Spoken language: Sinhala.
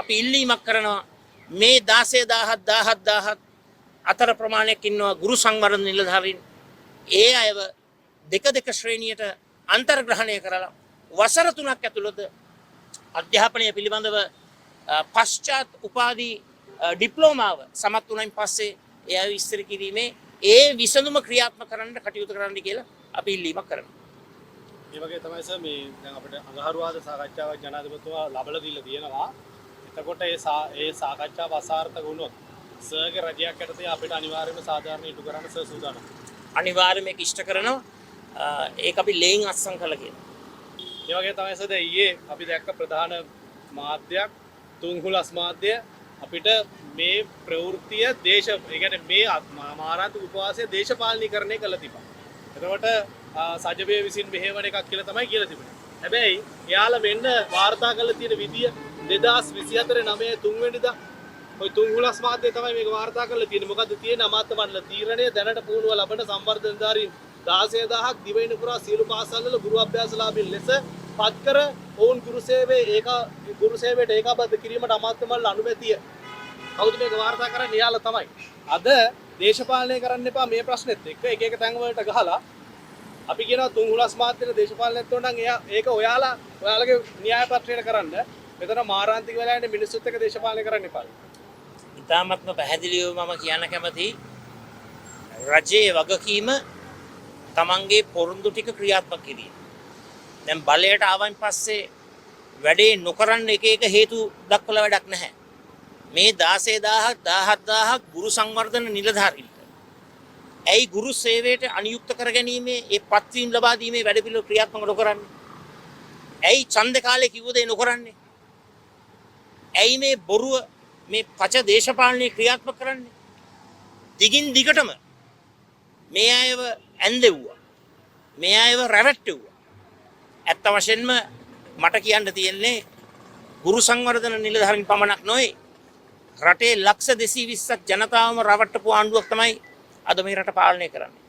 අපි ඉල්ලීමක් කරනවා මේ 16000 අතර ප්‍රමාණයක් ඉන්නවා ගුරු සංවර්ධන නිලධාරීන්. ඒ අයව දෙක ශ්‍රේණියට අන්තර්ග්‍රහණය කරලා වසර 3ක් ඇතුළත අධ්‍යාපනය පිළිබඳව පශ්චාත් උපාධි ඩිප්ලෝමාව සමත් වුණයින් පස්සේ ඒ අය විස්තර කිරීමේ ඒ විසඳුම ක්‍රියාත්මක කරන්න කටයුතු කරන්න කියලා අපි ඉල්ලීමක් කරනවා. ඒ වගේ තමයි සර් මේ දැන් අපිට අඟහරුවාද සාකච්ඡාවක් ජනාධිපතිතුමා ලබලා දීලා තියෙනවා. එතකොට ඒ සාකච්ඡාව අසාර්ථක වුණොත් සර්ගේ රජයක් යටතේ අපිට අනිවාර්යයෙන්ම සාධාරණ ඉටු කරන්න සර් සූදානම්. අනිවාර්යයෙන් මේක ඉෂ්ට කරනවා. ඒක අපි ලේන් අත්සන් කළා කියනවා. ඒ වගේ තමයි සර් දැන් ඊයේ අපි දැක්ක ප්‍රධාන මාධ්‍යයක් තුන්හුලස් මාධ්‍ය අපිට මේ ප්‍රවෘත්තිය ඒ කියන්නේ මේ මාරාන්තික උපවාසය දේශපාලනීකරණය කළා තිබා. එතකොට සජබය විසින් මෙහෙවන එකක් කියලා තමයි කියලා තිබුණේ. හැබැයි එයාලා මෙන්න වාර්තා කරලා තියෙන විදිය 2024 9 3 වෙනිදා ඔය තුන්හුලස් මාධ්‍ය තමයි මේක වාර්තා කරලා තියෙන්නේ. මොකද්ද තියෙන අමාත්‍ය මණ්ඩල තීරණය දැනට පුහුණුව ලබන සංවර්ධනධාරීන් 16000ක් දිවයින පුරා සියලු පාසල්වල ගුරු අභ්‍යාසලාභීන් ලෙස පත් කර ඔවුන් ගුරු සේවයට ඒකාබද්ධ කිරීමට අමාත්‍ය මණ්ඩල අනුමැතිය. කවුද මේක වාර්තා කරන්නේ? එයාලා තමයි. අද දේශපාලනය කරන්න එපා මේ ප්‍රශ්නෙත් එක්ක එක තැන් වලට ගහලා අපි කියනවා තුන්හුලස් මාධ්‍යන දේශපාලනයත් උනන් ඒක ඔයාලගේ න්‍යාය පත්‍රයට කරන්න. මෙතන මාරාන්තික වෙලා ඉන්නේ මිනිස්සුත් එක්ක දේශපාලනය කරන්න එපා. ඉතාමත්ම පැහැදිලිව මම කියන්න කැමති රජයේ වගකීම තමන්ගේ පොරොන්දු ටික ක්‍රියාත්මක කිරීම. දැන් බලයට ආවන් පස්සේ වැඩේ නොකරන්න එක හේතු දක්වලා වැඩක් නැහැ. මේ 16000ක් 17000ක් ගුරු සංවර්ධන නිලධාරීන්ට ඇයි ගුරු සේවයට අනියුක්ත කරගැනීමේ ඒ පත්වීම් ලබා දීමේ වැඩ පිළිවෙල ක්‍රියාත්මක නොකරන්නේ? ඇයි ඡන්ද කාලේ කිව්ව දේ නොකරන්නේ? ඇයි මේ බොරුව මේ පච දේශපාලනයේ ක්‍රියාත්මක කරන්නේ? දිගින් දිගටම මේ අයව ඇන්දෙව්වා. මේ අයව රැවට්ටුවා. ඇත්ත වශයෙන්ම මට කියන්න තියෙන්නේ ගුරු සංවර්ධන නිලධාරීන් පමණක් නොවේ. රටේ ලක්ෂ 220ක් ජනතාවම රවට්ටපු ආණ්ඩුවක් තමයි අද මේ රට පාලනය කරන්නේ.